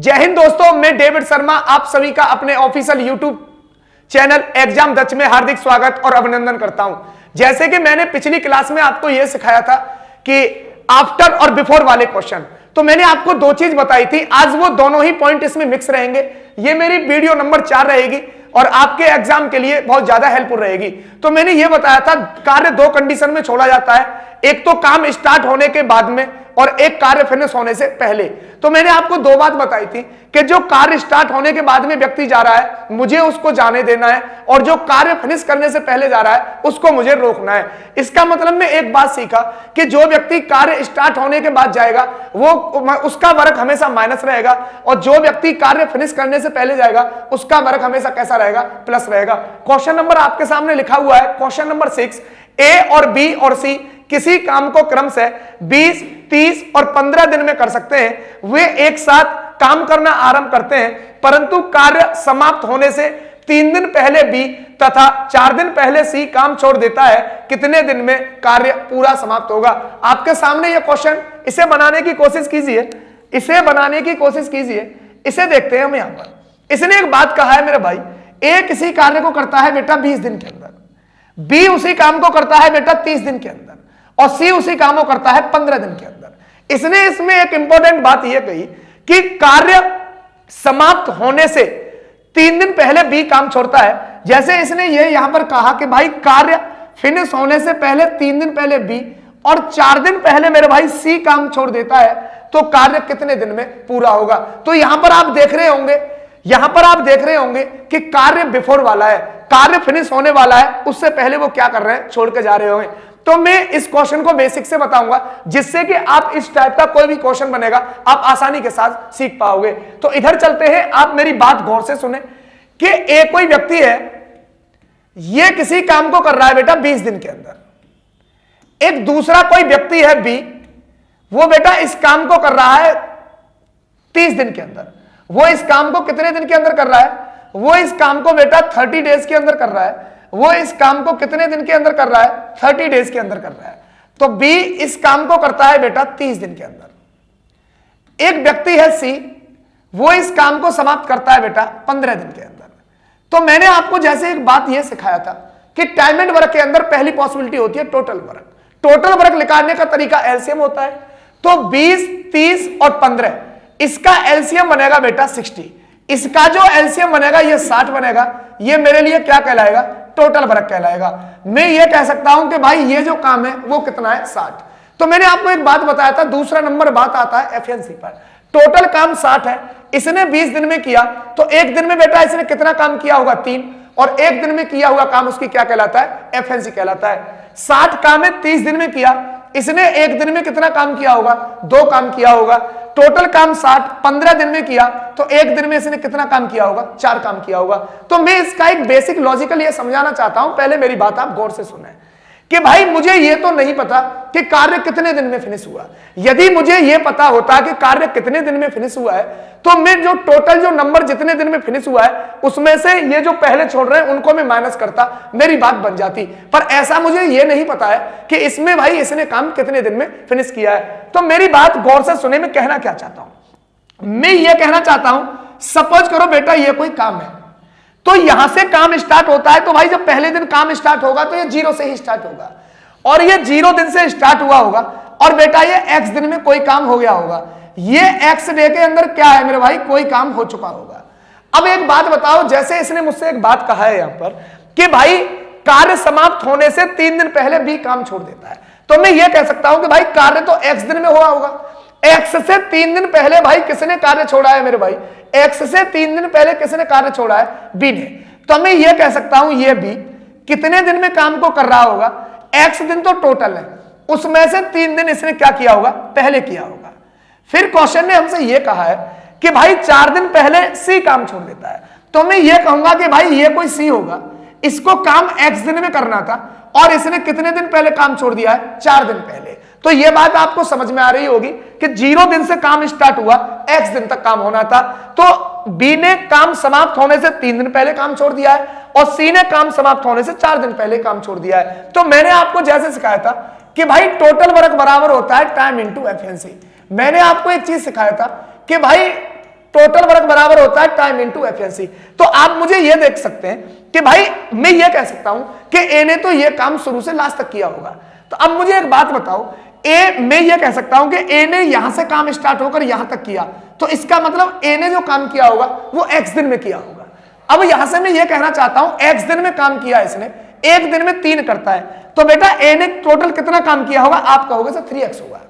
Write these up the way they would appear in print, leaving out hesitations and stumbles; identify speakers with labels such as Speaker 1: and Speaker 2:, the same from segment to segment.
Speaker 1: जय हिंद दोस्तों, मैं डेविड शर्मा आप सभी का अपने ऑफिशियल यूट्यूब चैनल एग्जाम दक्ष में हार्दिक स्वागत और अभिनंदन करता हूं। जैसे कि मैंने पिछली क्लास में आपको यह सिखाया था कि आफ्टर और बिफोर वाले क्वेश्चन, तो मैंने आपको दो चीज बताई थी। आज वो दोनों ही पॉइंट इसमें मिक्स रहेंगे। ये मेरी वीडियो नंबर 4 रहेगी और आपके एग्जाम के लिए बहुत ज्यादा हेल्पफुल रहेगी। तो मैंने ये बताया था कार्य दो कंडीशन में छोड़ा जाता है, एक तो काम स्टार्ट होने के बाद में और एक कार्य फिनिश होने से पहले। तो मैंने आपको दो बात बताई थी कि जो कार्य स्टार्ट होने के बाद में व्यक्ति जा रहा है मुझे उसको जाने देना है, और जो कार्य फिनिश करने से पहले जा रहा है उसको मुझे रोकना है। इसका मतलब मैं एक बात सीखा कि जो व्यक्ति कार्य स्टार्ट होने के बाद जाएगा वो उसका वर्क हमेशा माइनस रहेगा, और जो व्यक्ति कार्य फिनिश करने से पहले जाएगा उसका वर्क हमेशा कैसा रहेगा, प्लस रहेगा। क्वेश्चन नंबर आपके सामने लिखा हुआ है, क्वेश्चन नंबर 6, ए और बी और सी किसी काम को क्रम से 20, 30 और 15 दिन में कर सकते हैं। वे एक साथ काम करना आरंभ करते हैं, परंतु कार्य समाप्त होने से 3 दिन पहले बी तथा 4 दिन पहले सी काम छोड़ देता है। कितने दिन में कार्य पूरा समाप्त होगा? आपके सामने यह क्वेश्चन, इसे बनाने की कोशिश कीजिए, इसे बनाने की कोशिश कीजिए। इसे देखते हैं हम यहां पर। इसने एक बात कहा है मेरे भाई, ए किसी कार्य को करता है बेटा 20 दिन के अंदर, बी उसी काम को करता है बेटा 30 दिन के अंदर, और सी उसी काम को करता है 15 दिन के अंदर। इसने इसमें एक इंपॉर्टेंट बात यह कही कि कार्य समाप्त होने से 3 दिन पहले बी काम छोड़ता है। जैसे इसने ये यहां पर कहा कि भाई कार्य फिनिश होने से पहले 3 दिन पहले बी और 4 दिन पहले मेरे भाई सी काम छोड़ देता है, तो कार्य कितने दिन में पूरा होगा? तो यहां पर आप देख रहे होंगे, यहां पर आप देख रहे होंगे कि कार्य बिफोर वाला है, कार्य फिनिश होने वाला है, उससे पहले वो क्या कर रहे हैं, छोड़ के जा रहे होंगे। तो मैं इस क्वेश्चन को बेसिक से बताऊंगा जिससे कि आप इस टाइप का कोई भी क्वेश्चन बनेगा आप आसानी के साथ सीख पाओगे। तो इधर चलते हैं, आप मेरी बात गौर से सुने कि एक कोई व्यक्ति है, ये किसी काम को कर रहा है बेटा 20 दिन के अंदर। एक दूसरा कोई व्यक्ति है बी, वो बेटा इस काम को कर रहा है 30 दिन के अंदर। वो इस काम को कितने दिन के अंदर कर रहा है? वो इस काम को बेटा 30 डेज के अंदर कर रहा है। वो इस काम को कितने दिन के अंदर कर रहा है? 30 डेज के अंदर कर रहा है। तो बी इस काम को करता है बेटा 30 दिन के अंदर। एक व्यक्ति है सी, वो इस काम को समाप्त करता है बेटा 15 दिन के अंदर। तो मैंने आपको जैसे एक बात यह सिखाया था कि टाइम एंड वर्क के अंदर पहली पॉसिबिलिटी होती है टोटल वर्क। टोटल वर्क निकालने का तरीका एलसीएम होता है। तो 20, 30 और 15, इसका एलसीएम बनेगा बेटा 60। इसका जो एलसीएम बनेगा ये 60 बनेगा। ये मेरे लिए क्या कहलाएगा? टोटल वर्क कहलाएगा। मैं ये कह सकता हूं कि भाई ये जो काम है वो कितना है? 60। तो मैंने आपको एक बात बताया था, दूसरा नंबर बात आता है एफिशिएंसी पर। टोटल काम 60 है, इसने 20 दिन में किया, तो एक दिन में बेटा इसने कितना काम किया होगा? 3। और एक दिन में किया हुआ काम उसकी क्या कहलाता है? एफिशिएंसी कहलाता है। 60 काम है 30 दिन में किया, इसने एक दिन में कितना काम किया होगा? 2 काम किया होगा। टोटल काम 60, 15 दिन में किया, तो एक दिन में इसने कितना काम किया होगा? 4 काम किया होगा। तो मैं इसका एक बेसिक लॉजिकल ये समझाना चाहता हूं, पहले मेरी बात आप गौर से सुने कि भाई मुझे ये तो नहीं पता कि कार्य कितने दिन में फिनिश हुआ। यदि मुझे ये पता होता कि कार्य कितने दिन में फिनिश हुआ है, तो मैं जो टोटल जो नंबर जितने दिन में फिनिश हुआ है उसमें से ये जो पहले छोड़ रहे हैं उनको मैं माइनस करता, मेरी बात बन जाती। पर ऐसा मुझे ये नहीं पता है कि इसमें भाई इसने काम कितने दिन में फिनिश किया है। तो मेरी बात गौर से सुने, मैं कहना क्या चाहता हूं। मैं ये कहना चाहता हूं, सपोज करो बेटा ये कोई काम है, तो यहां से काम स्टार्ट होता है, तो भाई जब पहले दिन काम स्टार्ट होगा तो ये 0 से ही स्टार्ट होगा, और ये 0 दिन से स्टार्ट हुआ होगा, और बेटा ये x दिन में कोई काम हो गया होगा। ये x डे के अंदर क्या है मेरे भाई? कोई काम हो चुका होगा। अब एक बात बताओ, जैसे इसने मुझसे एक बात कहा है यहां पर कि भाई कार्य समाप्त होने से 3 दिन पहले भी काम छोड़ देता है, तो मैं ये कह सकता हूं कि भाई कार्य तो x दिन में हुआ होगा। x से 3 दिन पहले भाई किसने कार्य छोड़ा है मेरे भाई? x से 3 दिन पहले किसने कार्य छोड़ा है? b ने। तो मैं ये कह सकता हूं ये b कितने दिन में काम को कर रहा होगा? x दिन तो टोटल है, उसमें से 3 दिन इसने क्या किया होगा? पहले किया होगा। फिर क्वेश्चन ने हमसे ये कहा है कि भाई 4 दिन पहले c काम छोड़ देता है, तो मैं ये कहूंगा कि भाई ये कोई c होगा, इसको काम x दिन में करना था और इसने कितने दिन पहले काम छोड़ दिया है? 4 दिन पहले। तो ये बात आपको समझ में आ रही होगी कि 0 दिन से काम स्टार्ट हुआ, x दिन तक काम होना था, तो b ने काम समाप्त होने से 3 दिन पहले काम छोड़ दिया है और c ने काम समाप्त होने से 4 दिन पहले काम छोड़ दिया है। तो मैंने आपको जैसे सिखाया था कि भाई टोटल वर्क बराबर होता है टाइम इंटू एफिशिएंसी। मैंने आपको एक चीज सिखाया था कि भाई टोटल वर्क बराबर होता है टाइम इनटू एफिशिएंसी। तो आप मुझे ये देख सकते हैं कि भाई मैं ये कह सकता हूं कि ए ने तो ये काम शुरू से लास्ट तक किया होगा। तो अब मुझे एक बात बताओ, ए मैं ये कह सकता हूं कि ए ने यहां से काम स्टार्ट होकर यहां तक किया, तो इसका मतलब ए ने जो काम किया होगा वो एक्स दिन में किया होगा। अब यहां से मैं ये कहना चाहता हूं एक्स दिन में काम किया इसने, एक दिन में 3 करता है, तो बेटा ए ने टोटल कितना काम किया होगा? आप कहोगे सर 3x होगा।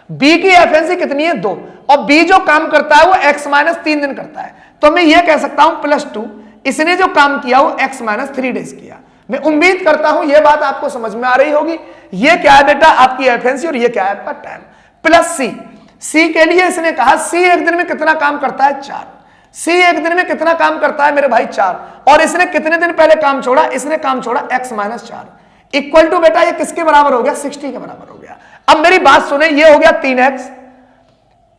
Speaker 1: बी की एफिशिएंसी कितनी है? 2, और बी जो काम करता है वो x माइनस 3 दिन करता है, तो मैं ये कह सकता हूं +2, इसने जो काम किया वो x माइनस 3 डेज किया। मैं उम्मीद करता हूं ये बात आपको समझ में आ रही होगी। ये क्या है बेटा? आपकी एफिशिएंसी, और ये क्या है आपका टाइम। प्लस सी, सी के लिए इसने कहा सी एक दिन में कितना काम करता है? 4। सी एक दिन में कितना काम करता है मेरे भाई? 4, और इसने कितने दिन पहले काम छोड़ा? इसने काम छोड़ा x माइनस 4, इक्वल टू बेटा ये किसके बराबर हो गया? 60 के बराबर हो गया। अब मेरी बात सुने, ये हो गया 3x,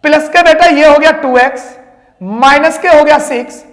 Speaker 1: प्लस के बेटा ये हो गया 2x, माइनस के हो गया 6,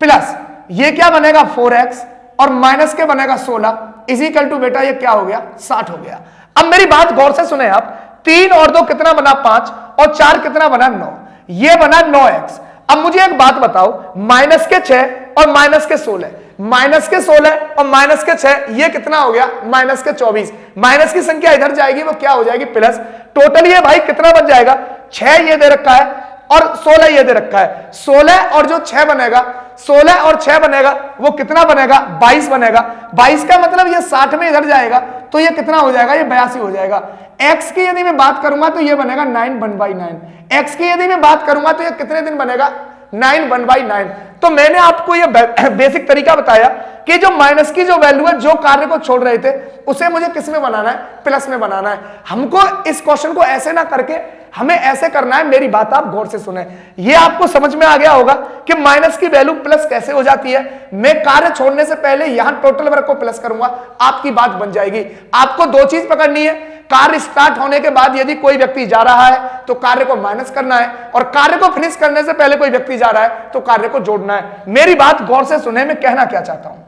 Speaker 1: प्लस ये क्या बनेगा 4x, और माइनस के बनेगा 16, इजिकल टू बेटा ये क्या हो गया? 60 हो गया। अब मेरी बात गौर से सुने आप, 3 और 2 कितना बना? 5, और 4 कितना बना? 9, ये बना 9x। अब मुझे एक बात बताओ, माइनस के 6 और माइनस के 16, माइनस के 16 और माइनस के 6, ये कितना हो गया? माइनस के 24। माइनस की संख्या इधर जाएगी, वो क्या हो जाएगी? प्लस। टोटल ये भाई कितना बन जाएगा? 6 ये दे रखा है और 16 ये दे रखा है। 16 और जो 6 बनेगा, 16 और 6 बनेगा, वो कितना बनेगा? 22 बनेगा। 22 का मतलब ये 60 में इधर जाएगा, तो ये कितना हो जाएगा? ये 82 हो जाएगा। x की यदि मैं बात करूंगा तो ये बनेगा 9 1/9। x की यदि मैं बात करूंगा तो ये कितने दिन बनेगा? 9 1/9। तो मैंने आपको ये बेसिक तरीका बताया कि जो माइनस की जो वैल्यू है, जो कार्य को छोड़ रहे थे, उसे मुझे किस में बनाना है? प्लस में बनाना है। हमको इस क्वेश्चन को ऐसे ना करके हमें ऐसे करना है। मेरी बात आप गौर से सुने, ये आपको समझ में आ गया होगा कि माइनस की वैल्यू प्लस कैसे हो जाती है। मैं कार्य छोड़ने से पहले यहां टोटल वर्क को प्लस करूंगा, आपकी बात बन जाएगी। आपको 2 चीज पकड़नी है, कार्य स्टार्ट होने के बाद यदि कोई व्यक्ति जा रहा है तो कार्य को माइनस करना है, और कार्य को फिनिश करने से पहले कोई व्यक्ति जा रहा है तो कार्य को जोड़ना है। मेरी बात गौर से सुने, मैं कहना क्या चाहता हूं।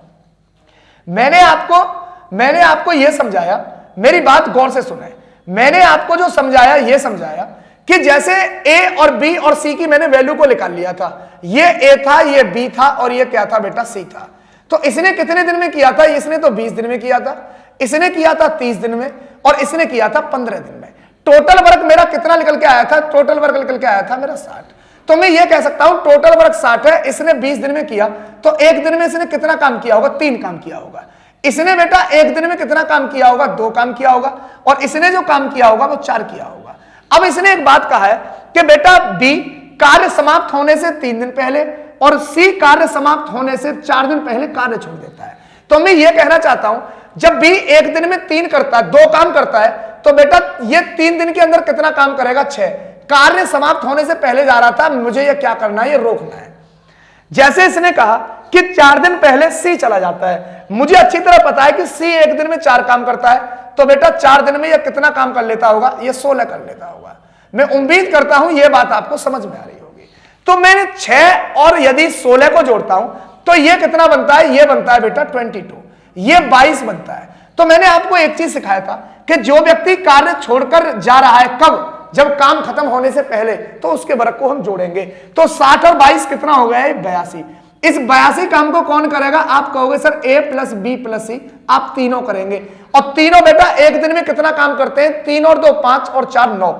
Speaker 1: मैंने आपको यह समझाया, मेरी बात गौर से सुने, मैंने आपको जो समझाया यह समझाया कि जैसे a और b और c की मैंने वैल्यू को निकाल लिया था। ये a था, ये b था, और ये क्या था बेटा? c था। तो इसने कितने दिन में किया था? इसने तो 20 दिन में किया था, इसने किया था 30 दिन में, और इसने किया था 15 दिन में। टोटल वर्क मेरा कितना निकल के आया था? टोटल वर्क निकल के आया था मेरा 60। तो मैं ये कह सकता हूं टोटल वर्क 60 है, इसने 20 दिन में किया, तो एक दिन में इसने कितना काम किया होगा? 3 काम किया होगा। इसने बेटा एक दिन में कितना काम किया होगा? 2 काम किया होगा, और इसने जो काम किया होगा वो 4 किया होगा। अब इसने एक बात कहा है कि बेटा बी कार्य समाप्त होने से 3 दिन पहले और सी कार्य समाप्त होने से 4 दिन पहले कार्य छोड़ देता है। तो मैं ये कहना चाहता हूं, जब बी एक दिन में 3 करता है, 2 काम करता है, तो बेटा ये 3 दिन के अंदर कितना काम करेगा? 6। कार्य समाप्त होने से पहले जा रहा था, मुझे ये क्या करना है? ये रोकना है। जैसे इसने कहा कि 4 दिन पहले सी चला जाता है, मुझे अच्छी तरह पता है कि सी एक दिन में 4 काम करता है, तो बेटा 4 दिन में ये कितना काम कर लेता होगा? ये 16 कर लेता होगा। मैं उम्मीद करता हूं ये बात आपको समझ में आ रही होगी। तो मैंने 6 और यदि 16 को जोड़ता हूं तो ये कितना बनता है? ये बनता है बेटा 22, ये 22 बनता है। तो मैंने आपको एक चीज सिखाया था कि जो व्यक्ति कार्य छोड़कर जा रहा है, कब? जब काम खत्म होने से पहले, तो उसके वर्क को हम जोड़ेंगे। तो 60 और 22 कितना हो गया? 82। इस 82 काम को कौन करेगा? आप कहोगे sir a plus B plus C, आप तीनों करेंगे, और तीनों बेटा एक दिन में कितना काम करते हैं? 3 और 2 5 और 4 9।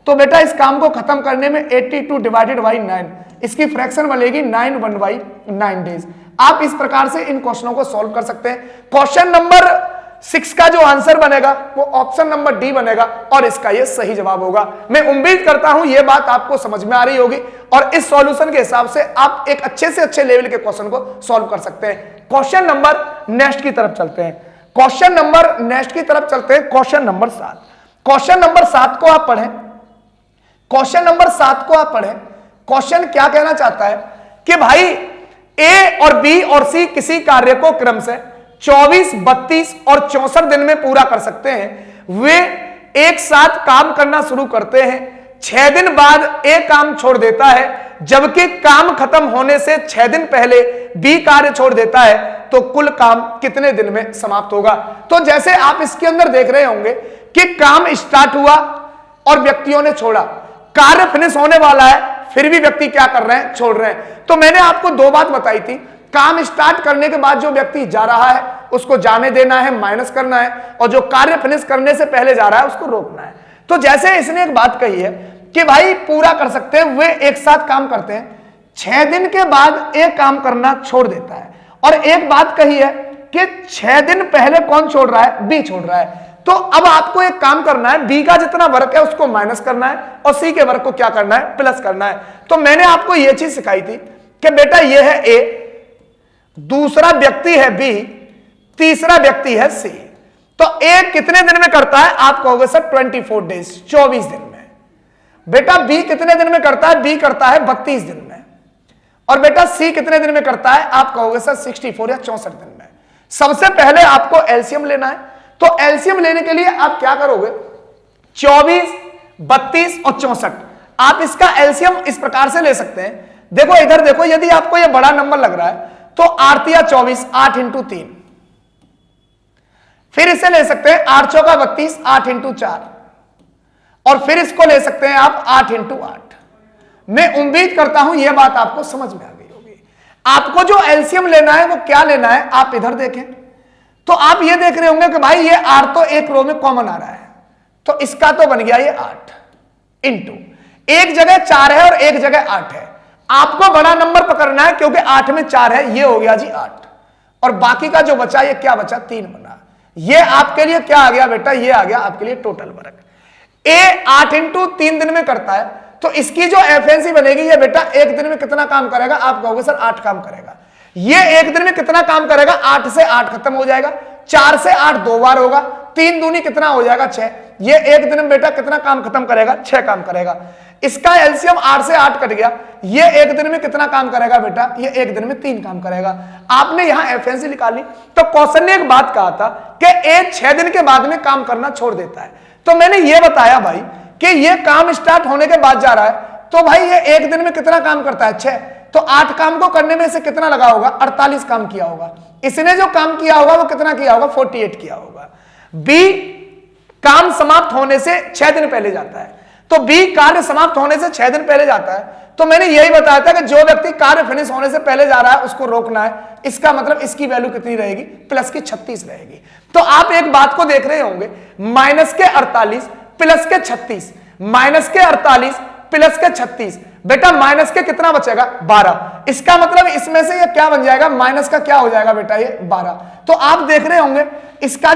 Speaker 1: तो बेटा इस काम को खत्म करने में 82 डिवाइडेड बाई 9, इसकी फ्रैक्शन बनेगी 9 1/9 डेज। आप इस प्रकार से इन क्वेश्चनों को सॉल्व कर सकते हैं। क्वेश्चन नंबर 6 का जो आंसर बनेगा वो ऑप्शन नंबर डी बनेगा, और इसका ये सही जवाब होगा। मैं उम्मीद करता हूं ये बात आपको समझ में आ रही होगी, और इस सॉल्यूशन के हिसाब से आप एक अच्छे से अच्छे लेवल के क्वेश्चन को सॉल्व कर सकते हैं। क्वेश्चन नंबर नेक्स्ट की तरफ चलते हैं। क्वेश्चन नंबर नेक्स्ट की तरफ चलते हैं। Question number 7। क्वेश्चन नंबर 7 को आप पढ़ें। क्वेश्चन नंबर 7 को आप पढ़ें। क्वेश्चन क्या कहना चाहता है कि भाई ए और बी और सी किसी कार्य को क्रम से 24, 32 और 64 दिन में पूरा कर सकते हैं। वे एक साथ काम करना शुरू करते हैं। 6 दिन बाद ए काम छोड़ देता है, जबकि काम खत्म होने से 6 दिन पहले बी कार्य छोड़ देता है, तो कुल काम कितने दिन में समाप्त होगा? तो जैसे आप इसके अंदर देख रहे होंगे कि काम स्टार्ट हुआ और व्यक्तियों ने छोड़ा, कार्य फिनिश होने वाला है, फिर भी व्यक्ति क्या कर रहे हैं, छोड़ रहे हैं। तो मैंने आपको दो बात बताई थी, काम स्टार्ट करने के बाद जो व्यक्ति जा रहा है उसको जाने देना है, माइनस करना है, और जो कार्य फिनिश करने से पहले जा रहा है उसको रोकना है। तो जैसे इसने एक बात कही है कि भाई पूरा कर सकते हैं, वे एक साथ काम करते हैं, 6 दिन के बाद एक काम करना छोड़ देता है। और एक बात कही है कि 6 दिन पहले कौन छोड़ रहा है, बी छोड़ रहा है। तो अब आपको एक काम करना है, बी का जितना वर्क है उसको माइनस करना है और सी के वर्क को क्या करना है, प्लस करना है। तो मैंने आपको यह चीज सिखाई थी कि बेटा यह है ए, दूसरा व्यक्ति है बी, तीसरा व्यक्ति है सी। तो ए कितने दिन में करता है, आप कहोगे सर 24 डेज, 24 दिन में। बेटा बी कितने दिन में करता है, बी करता है 32 दिन में। और बेटा सी कितने दिन में करता है, आप कहोगे सर 64 या 64 दिन में। सबसे पहले आपको एलसीएम लेना है। तो एलसीएम लेने के लिए आप क्या करोगे, 24, 32 और 64। आप इसका एलसीएम इस प्रकार से ले सकते हैं, देखो इधर देखो, यदि आपको यह बड़ा नंबर लग रहा है तो 8 या 24, 8 इंटू 3। फिर इसे ले सकते हैं 8 चौका 32, 8 इंटू 4। और फिर इसको ले सकते हैं आप 8 इंटू 8। मैं उम्मीद करता हूं यह बात आपको समझ में आ गई होगी। आपको जो एलसीएम लेना है वो क्या लेना है, आप इधर देखें तो आप ये देख रहे होंगे कि भाई ये 8 तो एक रो में कॉमन आ रहा है, तो इसका तो बन गया ये 8 इंटू, एक जगह 4 है और एक जगह 8 है। आपको बड़ा नंबर पकड़ना है क्योंकि 8 में 4 है, ये हो गया जी 8, और बाकी का जो बचा ये क्या बचा, 3 बना। ये आपके लिए क्या आ गया बेटा, ये आ गया आपके लिए टोटल वर्क। ए 8 इंटू 3 दिन में करता है, तो इसकी जो एफिशिएंसी बनेगी ये बेटा एक दिन में कितना काम करेगा, आप कहोगे सर 8 काम करेगा। ये एक दिन में कितना काम करेगा, 8 से 8 खत्म हो जाएगा, 4 से 8 2 बार होगा, 3 दूनी कितना हो जाएगा 6। ये एक दिन में बेटा कितना काम खत्म करेगा, 6 काम करेगा। इसका एलसीएम 8 से 8 कट गया, ये एक दिन में कितना काम करेगा बेटा, ये एक दिन में 3 काम करेगा। आपने यहां एफिशिएंसी निकाली। तो क्वेश्चन ने एक बात कहा था कि ए 6 दिन के बाद में काम करना छोड़ देता है। तो मैंने ये बताया भाई कि ये काम स्टार्ट होने के बाद जा रहा है, तो भाई ये एक दिन में कितना काम करता है, 6। तो 8 काम को करने में से कितना लगा होगा, 48 काम किया होगा। इसने जो काम किया होगा वो कितना किया होगा, 48 किया होगा। बी काम समाप्त होने से 6 दिन पहले जाता है, तो बी कार्य समाप्त होने से 6 दिन पहले जाता है। तो मैंने यही बताया था कि जो व्यक्ति कार्य फिनिश होने से पहले जा रहा है उसको रोकना है। इसका मतलब इसकी वैल्यू कितनी रहेगी, प्लस की 36 रहेगी। तो आप एक बात को देख रहे होंगे, माइनस के 48 प्लस के 36, माइनस के 48 प्लस के 36, बेटा माइनस के कितना बचेगा, 12। इसका मतलब इसमें से ये क्या बन जाएगा, माइनस का क्या हो जाएगा बेटा, ये 12। तो आप देख रहे होंगे इसका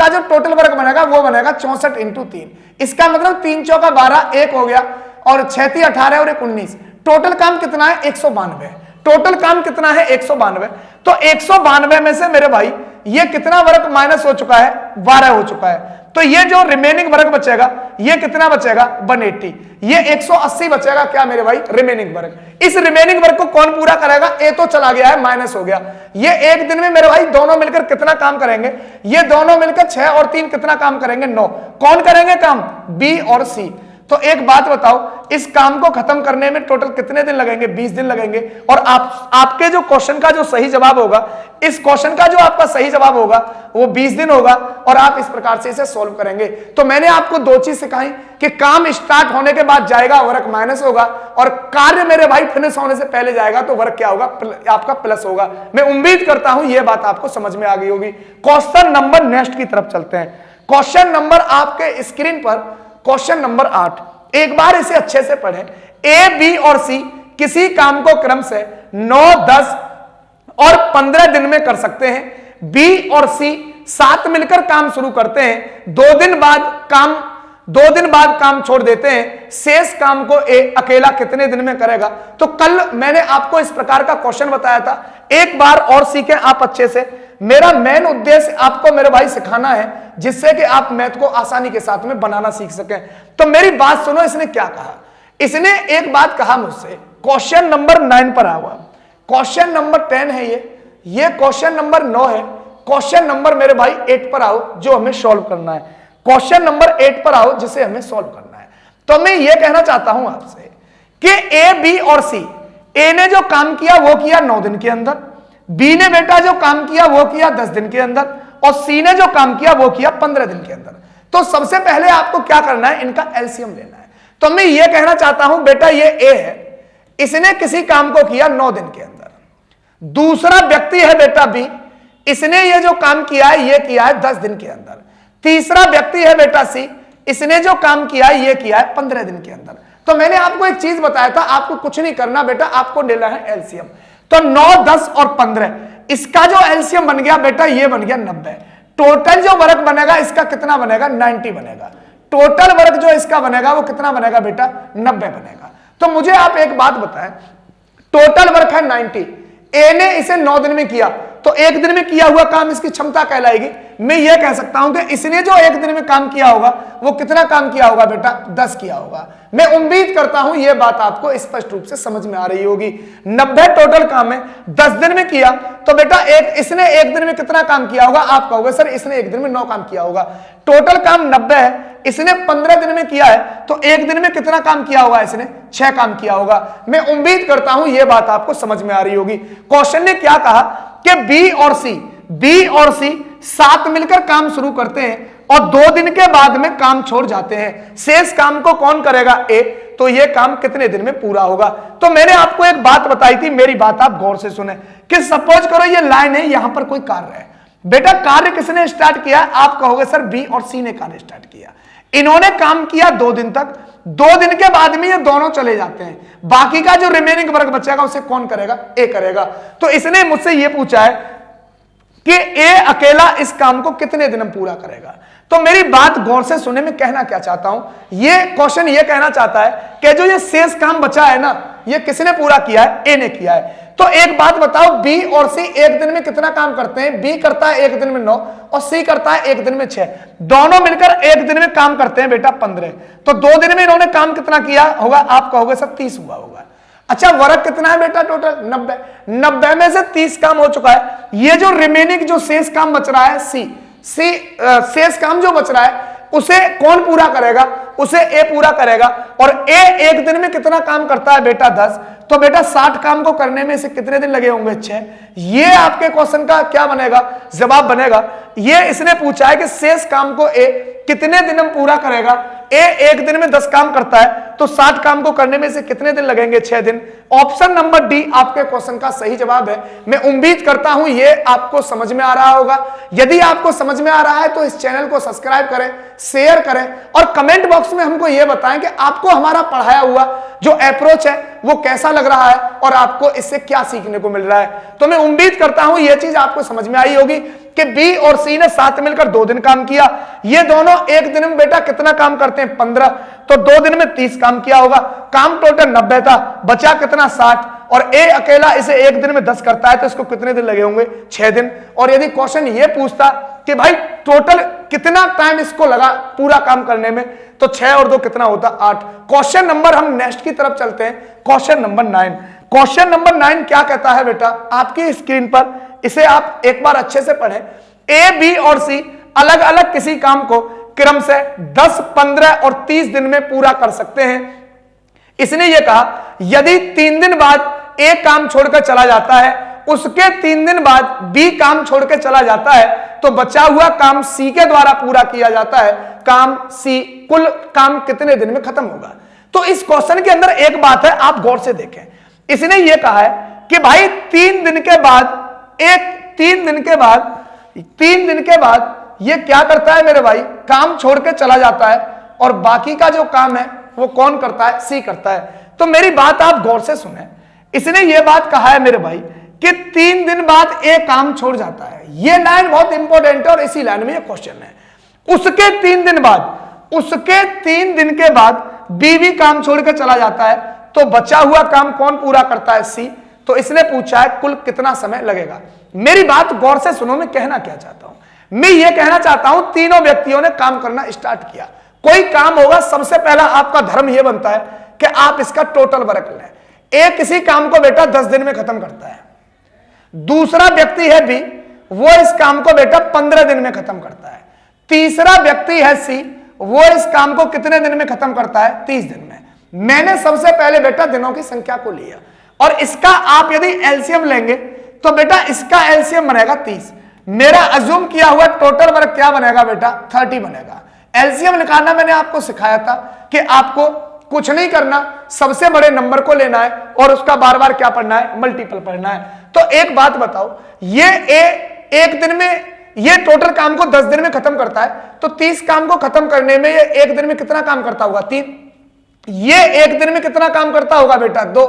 Speaker 1: जो टोटल वर्क बनेगा वो बनेगा 64 इंटू 3। इसका मतलब 3 चौका 12, 1 हो गया, और 6 × 18 और 1 19। टोटल काम कितना है, 192। टोटल काम कितना है, 192। तो 192 में से मेरे भाई ये कितना वर्क माइनस हो चुका है, 12 हो चुका है। तो ये जो रिमेनिंग वर्क बचेगा ये कितना बचेगा, 180। ये 180 बचेगा क्या मेरे भाई, रिमेनिंग वर्क। इस रिमेनिंग वर्क को कौन पूरा करेगा, ए तो चला गया है, माइनस हो गया। ये एक दिन में मेरे भाई दोनों मिलकर कितना काम करेंगे, ये दोनों मिलकर 6 और 3 कितना काम करेंगे, 9। कौन करेंगे काम, बी और सी। तो एक बात बताओ, इस काम को खत्म करने में टोटल कितने दिन लगेंगे, 20 दिन लगेंगे। और आपके जो क्वेश्चन का जो सही जवाब होगा, इस क्वेश्चन का जो आपका सही जवाब होगा वो 20 दिन होगा, और आप इस प्रकार से इसे सोल्व करेंगे। तो मैंने आपको 2 चीज सिखाई कि काम स्टार्ट होने के बाद जाएगा वर्क माइनस होगा, और कार्य मेरे भाई फिनिश होने से पहले जाएगा तो वर्क क्या होगा, आपका प्लस होगा। मैं उम्मीद करता हूं यह बात आपको समझ में आ गई होगी। क्वेश्चन नंबर नेक्स्ट की तरफ चलते हैं। क्वेश्चन नंबर आपके स्क्रीन पर, क्वेश्चन नंबर 8। एक बार इसे अच्छे से पढ़ें। ए, बी और सी किसी काम को क्रम से 9, 10 और 15 दिन में कर सकते हैं। बी और सी साथ मिलकर काम शुरू करते हैं, 2 दिन बाद काम छोड़ देते हैं। शेष काम को ए अकेला कितने दिन में करेगा। तो कल मैंने आपको इस प्रकार का क्वेश्चन बताया था, एक बार और सीखें आप अच्छे से। मेरा मेन उद्देश्य आपको मेरे भाई सिखाना है, जिससे कि आप मैथ को आसानी के साथ में बनाना सीख सकें। तो मेरी बात सुनो, इसने क्या कहा, इसने एक बात कहा मुझसे, क्वेश्चन नंबर 9 पर आओ। क्वेश्चन नंबर 10 है ये क्वेश्चन नंबर 9 है। क्वेश्चन नंबर मेरे भाई 8 पर आओ, जो हमें सॉल्व करना है। क्वेश्चन नंबर 8 पर आओ, जिसे हमें सॉल्व करना है। तो मैं ये कहना चाहता हूं आपसे कि ए, बी और सी, ए ने जो काम किया वो किया 9 दिन के अंदर, बी ने बेटा जो काम किया वो किया 10 दिन के अंदर, और सी ने जो काम किया वो किया 15 दिन के अंदर। तो सबसे पहले आपको क्या करना है, इनका एलसीएम लेना है। तो मैं ये कहना चाहता हूं बेटा ये ए है, इसने किसी काम को किया 9 दिन के अंदर। दूसरा व्यक्ति है बेटा बी, इसने ये जो काम किया है ये किया है 10 दिन के अंदर। तीसरा व्यक्ति है बेटा सी, इसने जो काम किया है ये किया है 15 दिन के अंदर। तो मैंने आपको एक चीज बताया था, आपको कुछ नहीं करना बेटा, आपको लेना है एलसीएम। तो 9, 10 और 15, इसका जो एलसीएम बन गया बेटा ये बन गया 90। टोटल जो वर्ग बनेगा इसका कितना बनेगा? 90 बनेगा। टोटल वर्ग जो इसका बनेगा वो कितना बनेगा बेटा? 90 बनेगा। तो मुझे आप एक बात बताएं, टोटल वर्क है 90, ए ने इसे 9 दिन में किया, तो 1 दिन में किया हुआ काम इसकी क्षमता कहलाएगी। मैं यह कह सकता हूं कि इसने जो 1 दिन में काम किया होगा वो कितना काम किया होगा बेटा? 10 किया होगा। मैं उम्मीद करता हूं यह बात आपको स्पष्ट रूप से समझ में आ रही होगी। 90 टोटल काम है, 10 दिन में किया, तो बेटा इसने 1 दिन में कितना काम किया होगा? आप कहोगे सर इसने 1 दिन में 9 काम किया होगा। टोटल काम 90 है, इसने 15 दिन में किया है, तो 1 दिन में कितना काम किया होगा? इसने 6 काम किया होगा। मैं उम्मीद करता हूं यह बात आपको समझ में आ रही होगी। क्वेश्चन ने क्या कहा कि बी और सी साथ मिलकर काम शुरू करते हैं और 2 दिन के बाद में काम छोड़ जाते हैं। शेष काम को कौन करेगा? ए। तो यह काम कितने दिन में पूरा होगा? तो मैंने आपको एक बात बताई थी, मेरी बात आप गौर से सुने कि सपोज करो ये लाइन है, यहां पर कोई कार्य है। बेटा कार्य किसने स्टार्ट किया? आप कहोगे सर बी और सी ने कार्य स्टार्ट किया। इन्होंने काम किया 2 दिन तक, 2 दिन के बाद में ये दोनों चले जाते हैं। बाकी का जो रिमेनिंग वर्क बचेगा उसे कौन करेगा? ए करेगा। तो इसने मुझसे ये पूछा है कि ए अकेला इस काम को कितने दिन में पूरा करेगा। तो मेरी बात गौर से सुने, मैं कहना क्या चाहता हूं, ये क्वेश्चन ये कहना चाहता है कि जो ये शेष काम बचा है ना, ये किसने पूरा किया है? ए ने किया है। तो एक बात बताओ, बी और सी 1 दिन में कितना काम करते हैं? बी करता है 1 दिन में 9 और सी करता है 1 दिन में 6। दोनों मिलकर 1 दिन में काम करते हैं बेटा 15। तो 2 दिन में इन्होंने काम कितना किया होगा? आप कहोगे सर 30 हुआ होगा। अच्छा वर्क कितना है बेटा? टोटल 90। 90 में से 30 काम हो चुका है। ये जो रिमेनिंग जो शेष काम बच रहा है शेष काम जो बच रहा है उसे कौन पूरा करेगा? उसे ए पूरा करेगा। और ए 1 दिन में कितना काम करता है बेटा? 10। तो बेटा 60 काम को करने में इसे कितने दिन लगे होंगे? 6। ये आपके क्वेश्चन का क्या बनेगा? जवाब बनेगा। ये इसने पूछा है कि शेष काम को ए कितने दिन में पूरा करेगा। ए 1 दिन में 10 काम करता है, तो 60 काम को करने में से कितने दिन लगेंगे? 6 दिन। ऑप्शन नंबर डी आपके क्वेश्चन का सही जवाब है। मैं उम्मीद करता हूं ये आपको समझ में आ रहा होगा। यदि आपको समझ में आ रहा है तो इस चैनल को सब्सक्राइब करें, शेयर करें और कमेंट बॉक्स में हमको यह बताएं कि आपको हमारा पढ़ाया हुआ जो अप्रोच है वो कैसा लग रहा है और आपको इससे क्या सीखने को मिल रहा है। तो मैं उम्मीद करता हूं यह चीज आपको समझ में आई होगी कि बी और सी ने साथ मिलकर 2 दिन काम किया। ये दोनों 1 दिन में बेटा कितना काम करते हैं? 15। तो 2 दिन में 30 काम किया होगा। काम टोटल 90 था, बचा कितना? 60। और ए अकेला इसे 1 दिन में 10 करता है, तो इसको कितने दिन लगे होंगे? 6 दिन। और यदि क्वेश्चन ये पूछता कि भाई टोटल कितना टाइम इसको लगा पूरा काम करने में, तो 6 और 2 कितना होता? 8। क्वेश्चन नंबर, हम नेक्स्ट की तरफ चलते हैं। Question number 9। क्वेश्चन नंबर 9 क्या कहता है बेटा? आपकी स्क्रीन पर इसे आप एक बार अच्छे से पढ़ें। ए, बी और सी अलग अलग किसी काम को क्रम से 10, 15 और 30 दिन में पूरा कर सकते हैं। इसने यह कहा यदि 3 दिन बाद ए काम छोड़कर चला जाता है, उसके 3 दिन बाद बी काम छोड़कर चला जाता है, तो बचा हुआ काम सी के द्वारा पूरा किया जाता है। काम सी कुल काम कितने दिन में खत्म होगा? तो इस क्वेश्चन के अंदर एक बात है, आप गौर से देखें। इसने यह कहा है कि भाई 3 दिन के बाद ये क्या करता है मेरे भाई? काम छोड़ के चला जाता है और बाकी का जो काम है वो कौन करता है? सी करता है। तो मेरी बात आप गौर से सुने। इसने ये बात कहा है मेरे भाई कि 3 दिन बाद ए काम छोड़ जाता है। ये लाइन बहुत इंपॉर्टेंट है और इसी लाइन में ये क्वेश्चन है। उसके 3 दिन के बाद बी भी काम छोड़ के चला जाता है, तो बचा हुआ काम कौन पूरा करता है? सी। तो इसने पूछा है कुल कितना समय लगेगा। मेरी बात गौर से सुनो, मैं कहना क्या चाहता हूं। मैं ये कहना चाहता हूं तीनों व्यक्तियों ने काम करना स्टार्ट किया। कोई काम होगा, सबसे पहला आपका धर्म यह बनता है कि आप इसका टोटल वर्क लें। ए किसी काम को बेटा 10 दिन में खत्म करता है। दूसरा व्यक्ति है बी, वो इस काम को बेटा 15 दिन में खत्म करता है। तीसरा व्यक्ति है सी, वो इस काम को कितने दिन में खत्म करता है? 30 दिन में। मैंने सबसे पहले बेटा दिनों की संख्या को लिया और इसका आप यदि एलसीएम लेंगे तो बेटा इसका एलसीएम बनेगा 30। मेरा अज्यूम किया हुआ टोटल वर्क क्या बनेगा बेटा? 30 बनेगा। एलसीएम निकालना मैंने आपको सिखाया था कि आपको कुछ नहीं करना, सबसे बड़े नंबर को लेना है और उसका बार बार क्या पढ़ना है, मल्टीपल पढ़ना है। तो एक बात बताओ, ये एक दिन में ये टोटल काम को 10 दिन में खत्म करता है, तो 30 काम को खत्म करने में ये एक दिन में कितना काम करता होगा, 3। ये एक दिन में कितना काम करता होगा बेटा, 2।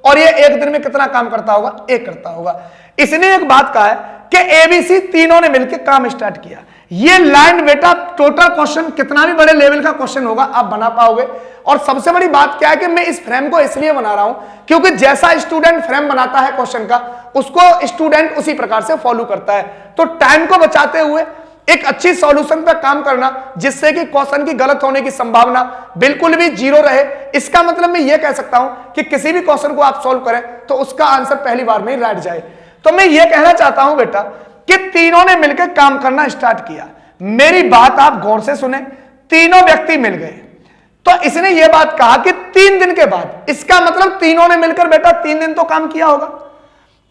Speaker 1: और ये एक दिन में कितना काम करता होगा, 1 करता होगा। इसने एक बात कहा है कि एबीसी तीनों ने मिलकर काम स्टार्ट किया। ये लाइन बेटा टोटल क्वेश्चन कितना भी बड़े लेवल का क्वेश्चन होगा आप बना पाओगे। और सबसे बड़ी बात क्या है कि मैं इस फ्रेम को इसलिए बना रहा हूं क्योंकि जैसा स्टूडेंट फ्रेम बनाता है क्वेश्चन का, उसको स्टूडेंट उसी प्रकार से फॉलो करता है। तो टाइम को बचाते हुए एक अच्छी सॉल्यूशन पर काम करना, जिससे कि क्वेश्चन की गलत होने की संभावना बिल्कुल भी 0 रहे। इसका मतलब मैं ये कह सकता हूं कि किसी भी क्वेश्चन को आप सॉल्व करें तो उसका आंसर पहली बार में ही राइट जाए। तो मैं ये कहना चाहता हूं बेटा कि तीनों ने मिलकर काम करना स्टार्ट किया। मेरी बात आप गौर से सुने, तीनों व्यक्ति मिल गए। तो इसने ये बात कहा कि 3 दिन के बाद, इसका मतलब तीनों ने मिलकर बेटा 3 दिन तो काम किया होगा।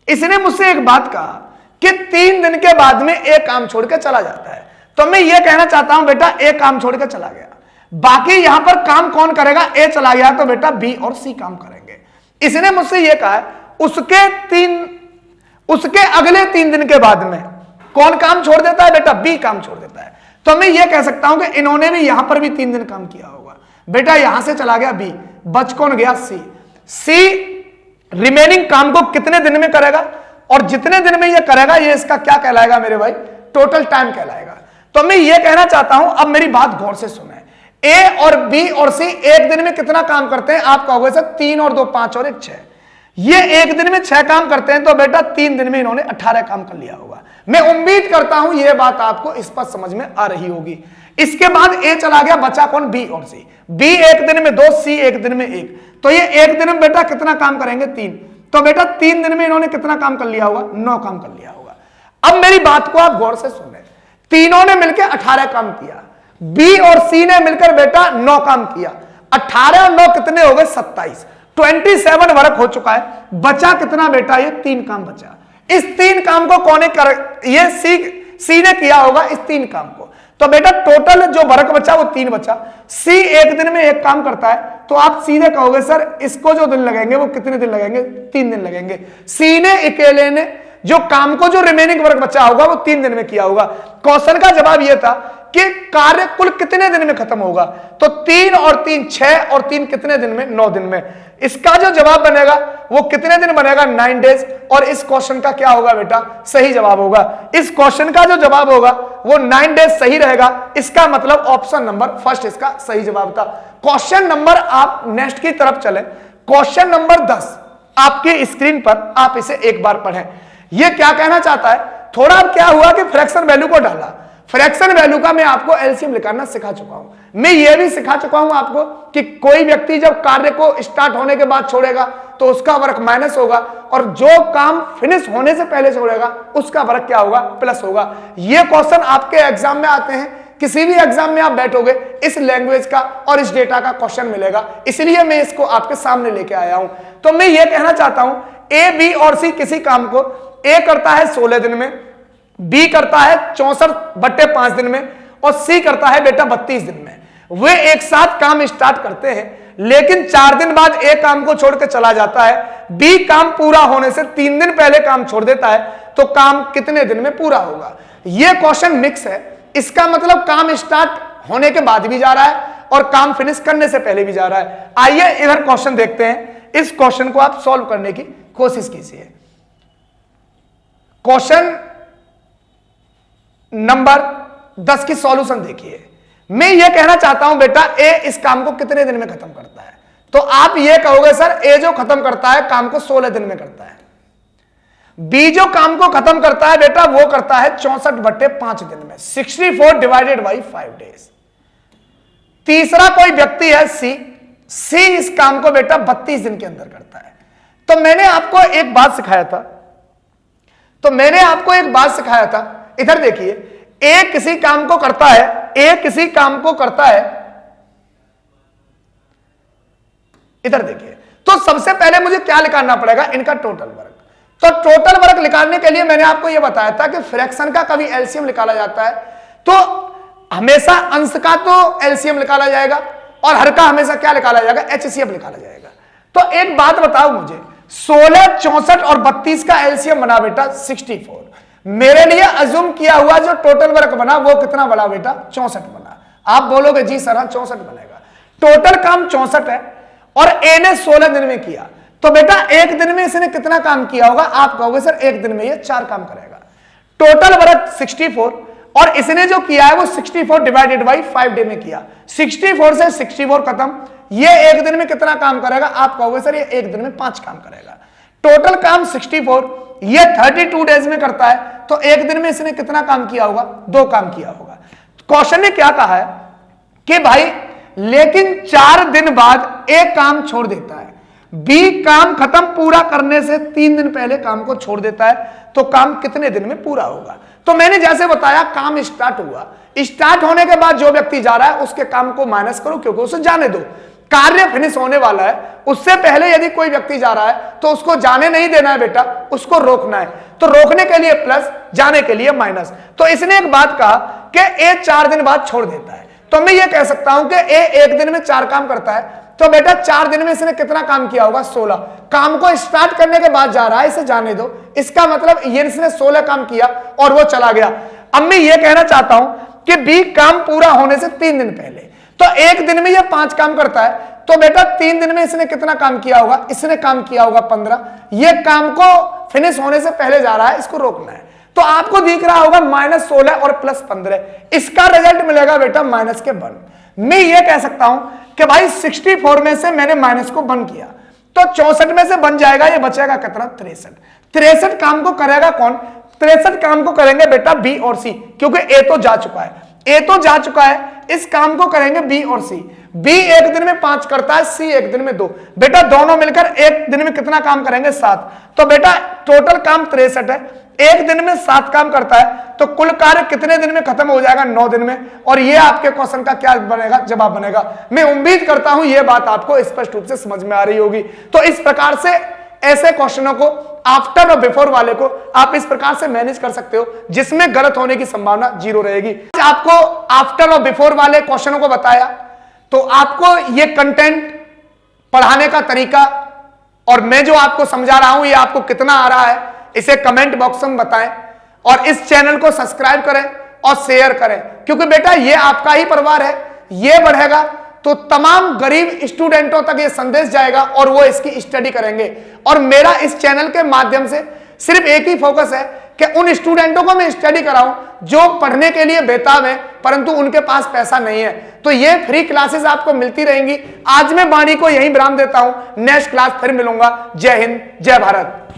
Speaker 1: इसने मुझसे एक बात कहा कि 3 दिन के बाद में एक काम छोड़कर चला जाता है। तो मैं ये कहना चाहता हूं बेटा एक काम छोड़कर चला गया, बाकी यहां पर काम कौन करेगा, ए चला गया तो बेटा बी और सी काम करेंगे। इसने मुझसे ये कहा उसके अगले 3 दिन के बाद में कौन काम छोड़ देता है, बेटा बी काम छोड़ देता है। तो मैं ये कह सकता हूं कि इन्होंने भी यहां पर भी 3 दिन काम किया होगा। बेटा यहां से चला गया बी, बच कौन गया, सी रिमेनिंग काम को कितने दिन में करेगा, और जितने दिन में ये करेगा ये इसका क्या कहलाएगा मेरे भाई, टोटल टाइम कहलाएगा। तो मैं ये कहना चाहता हूं, अब मेरी बात गौर से सुने, ए और बी और सी एक दिन में कितना काम करते हैं, आप कहोगे सर 3 और 2 5 और 1 6। ये एक दिन में 6 काम करते हैं, तो बेटा 3 दिन में इन्होंने 18 काम कर लिया होगा। मैं उम्मीद करता हूं यह बात आपको स्पष्ट समझ में आ रही होगी। इसके बाद ए चला गया, बचा कौन, बी और सी। बी एक दिन में 2, सी एक दिन में 1। तो ये एक दिन में बेटा कितना काम करेंगे, 3। तो बेटा 3 दिन में इन्होंने कितना काम कर लिया होगा, 9 काम कर लिया होगा। अब मेरी बात को आप गौर से सुने, तीनों ने मिलकर 18 काम किया, बी और सी ने मिलकर बेटा 9 काम किया। 18 और 9 कितने हो गए, 27। 27 वर्क हो चुका है, बचा कितना बेटा, ये 3 काम बचा। इस 3 काम को कौन कर, ये सी ने किया होगा इस 3 काम को। तो बेटा टोटल जो वर्क बचा वो 3 बचा। सी एक दिन में 1 काम करता है, तो आप सीधे कहोगे सर इसको जो दिन लगेंगे वो कितने दिन लगेंगे, 3 दिन लगेंगे। सी ने अकेले ने जो काम को जो रिमेनिंग वर्क बचा होगा वो 3 दिन में किया होगा। क्वेश्चन का जवाब यह था कि कार्य कुल कितने दिन में खत्म होगा, तो 3 और 3 6 और 3 कितने दिन में, 9 दिन में। इसका जो जवाब बनेगा वो कितने दिन बनेगा, 9 डेज। और इस क्वेश्चन का क्या होगा बेटा, सही जवाब होगा। इस क्वेश्चन का जो जवाब होगा वो 9 डेज सही रहेगा। इसका मतलब ऑप्शन नंबर फर्स्ट इसका सही जवाब था। क्वेश्चन नंबर, आप नेक्स्ट की तरफ चले, क्वेश्चन नंबर 10 आपके स्क्रीन पर, आप इसे एक बार पढ़ें। ये क्या कहना चाहता है, थोड़ा अब क्या हुआ कि फ्रैक्शन वैल्यू को डाला। फ्रैक्शन वैल्यू का मैं आपको एलसीएम निकालना सिखा चुका हूं। मैं ये भी सिखा चुका हूं आपको कि कोई व्यक्ति जब कार्य को स्टार्ट होने के बाद छोड़ेगा तो उसका वर्क माइनस होगा, और जो काम फिनिश होने से पहले छोड़ेगा उसका वर्क क्या होगा, प्लस होगा। ये क्वेश्चन आपके एग्जाम में आते हैं, किसी भी एग्जाम में आप बैठोगे इस लैंग्वेज का और इस डेटा का क्वेश्चन मिलेगा, इसलिए मैं इसको आपके सामने लेके आया हूं। तो मैं ये कहना चाहता हूं, ए बी और सी किसी काम को ए करता है 16 दिन में, बी करता है 64/5 दिन में, और सी करता है बेटा 32 दिन में। वे एक साथ काम स्टार्ट करते हैं, लेकिन 4 दिन बाद ए काम को छोड़कर चला जाता है। बी काम पूरा होने से 3 दिन पहले काम छोड़ देता है, तो काम कितने दिन में पूरा होगा। यह क्वेश्चन मिक्स है, इसका मतलब काम स्टार्ट होने के बाद भी जा रहा है और काम फिनिश करने से पहले भी जा रहा है। आइए इधर क्वेश्चन देखते हैं, इस क्वेश्चन को आप सॉल्व करने की कोशिश कीजिए। क्वेश्चन नंबर 10 की सॉल्यूशन देखिए। मैं यह कहना चाहता हूं बेटा ए इस काम को कितने दिन में खत्म करता है, तो आप यह कहोगे सर ए जो खत्म करता है काम को 16 दिन में करता है। बी जो काम को खत्म करता है बेटा वो करता है 64/5 दिन में, 64/5 डेज। तीसरा कोई व्यक्ति है सी इस काम को बेटा 32 दिन के अंदर करता है। तो मैंने आपको एक बात सिखाया था, इधर देखिए, ए किसी काम को करता है, इधर देखिए। तो सबसे पहले मुझे क्या निकालना पड़ेगा, इनका टोटल वर्क। तो टोटल वर्क निकालने के लिए मैंने आपको यह बताया था कि फ्रैक्शन का कभी एलसीएम निकाला जाता है तो हमेशा अंश का तो एलसीएम निकाला जाएगा और हर का हमेशा क्या निकाला जाएगा, HCF निकाला जाएगा। तो एक बात बताओ मुझे, 16, 64 और 32 का एलसीएम बना बेटा 64। मेरे लिए अज्यूम किया हुआ जो टोटल वर्क बना वो कितना बना बेटा, 64 बना। आप बोलोगे जी सर 64 बनेगा, टोटल काम 64 है और ए ने 16 दिन में किया, तो बेटा एक दिन में इसने कितना काम किया होगा, आप कहोगे सर एक दिन में ये 4 काम करेगा। टोटल वर्क 64 और इसने जो किया है वो 64 डिवाइडेड बाई 5 डे में किया, 64 से 64 खत्म, ये एक दिन में कितना काम करेगा, आप कहोगे सर ये एक दिन में 5 काम करेगा। टोटल काम 64, ये 32 डेज में करता है, तो एक दिन में इसने कितना काम किया होगा, 2 काम किया होगा। क्वेश्चन ने क्या कहा है कि भाई लेकिन 4 दिन बाद एक काम छोड़ देता है, बी काम खत्म पूरा करने से 3 दिन पहले काम को छोड़ देता है, तो काम कितने दिन में पूरा होगा। तो मैंने जैसे बताया काम स्टार्ट हुआ, स्टार्ट होने के बाद जो व्यक्ति जा रहा है उसके काम को माइनस करो, क्योंकि उसे जाने दो, कार्य फिनिश होने वाला है, उससे पहले यदि कोई व्यक्ति जा रहा है तो उसको जाने नहीं देना है बेटा, उसको रोकना है। तो रोकने के लिए प्लस, जाने के लिए माइनस। तो इसने एक बात कहा कि ए 4 दिन बाद छोड़ देता है, तो मैं ये कह सकता हूं कि ए एक दिन में 4 काम करता है, तो बेटा 4 दिन में इसने कितना काम किया होगा, 16। काम को स्टार्ट करने के बाद जा रहा है, इसे जाने दो, इसका मतलब ये इसने 16 काम किया और वो चला गया। अब मैं ये कहना चाहता हूं कि बी काम पूरा होने से 3 दिन पहले, तो एक दिन में ये 5 काम करता है, तो बेटा 3 दिन में इसने कितना काम किया होगा, इसने काम किया होगा 15। ये काम को फिनिश होने से पहले जा रहा है, इसको रोकना है। तो आपको दिख रहा होगा -16 और +15, इसका रिजल्ट मिलेगा बेटा माइनस के 1। मैं ये कह सकता हूं कि भाई 64 में से मैंने माइनस को 1 किया, तो 64 में से बन जाएगा, ये बचेगा कितना, 63। 63 काम को करेगा कौन, 63 काम को करेंगे बेटा बी और सी, क्योंकि ए तो जा चुका है, ए तो जा चुका है, इस काम को करेंगे बी और सी। बी एक दिन में 5 करता है, सी एक दिन में 2, बेटा दोनों मिलकर एक दिन में कितना काम करेंगे, 7। तो बेटा टोटल काम 63 है, एक दिन में 7 काम करता है, तो कुल कार्य कितने दिन में खत्म हो जाएगा, 9 दिन में। और ये आपके क्वेश्चन का क्या बनेगा, जवाब बनेगा। मैं उम्मीद करता हूं ये बात आपको स्पष्ट रूप से समझ में आ रही होगी। तो इस प्रकार से ऐसे क्वेश्चनों को आफ्टर और बिफोर वाले को आप इस प्रकार से मैनेज कर सकते हो, जिसमें गलत होने की संभावना 0 रहेगी। आपको आफ्टर और बिफोर वाले क्वेश्चनों को बताया, तो आपको ये कंटेंट पढ़ाने का तरीका और मैं जो आपको समझा रहा हूं ये आपको कितना आ रहा है, इसे कमेंट बॉक्स में बताएं और इस चैनल को सब्सक्राइब करें और शेयर करें, क्योंकि बेटा ये आपका ही परिवार है, ये बढ़ेगा तो तमाम गरीब स्टूडेंटों तक ये संदेश जाएगा और वो इसकी स्टडी करेंगे। और मेरा इस चैनल के माध्यम से सिर्फ एक ही फोकस है कि उन स्टूडेंटों को मैं स्टडी कराऊं जो पढ़ने के लिए बेताब है, परंतु उनके पास पैसा नहीं है। तो ये फ्री क्लासेस आपको मिलती रहेंगी। आज मैं वाणी को यहीं विराम देता हूं, नेक्स्ट क्लास फिर मिलूंगा। जय हिंद, जय भारत।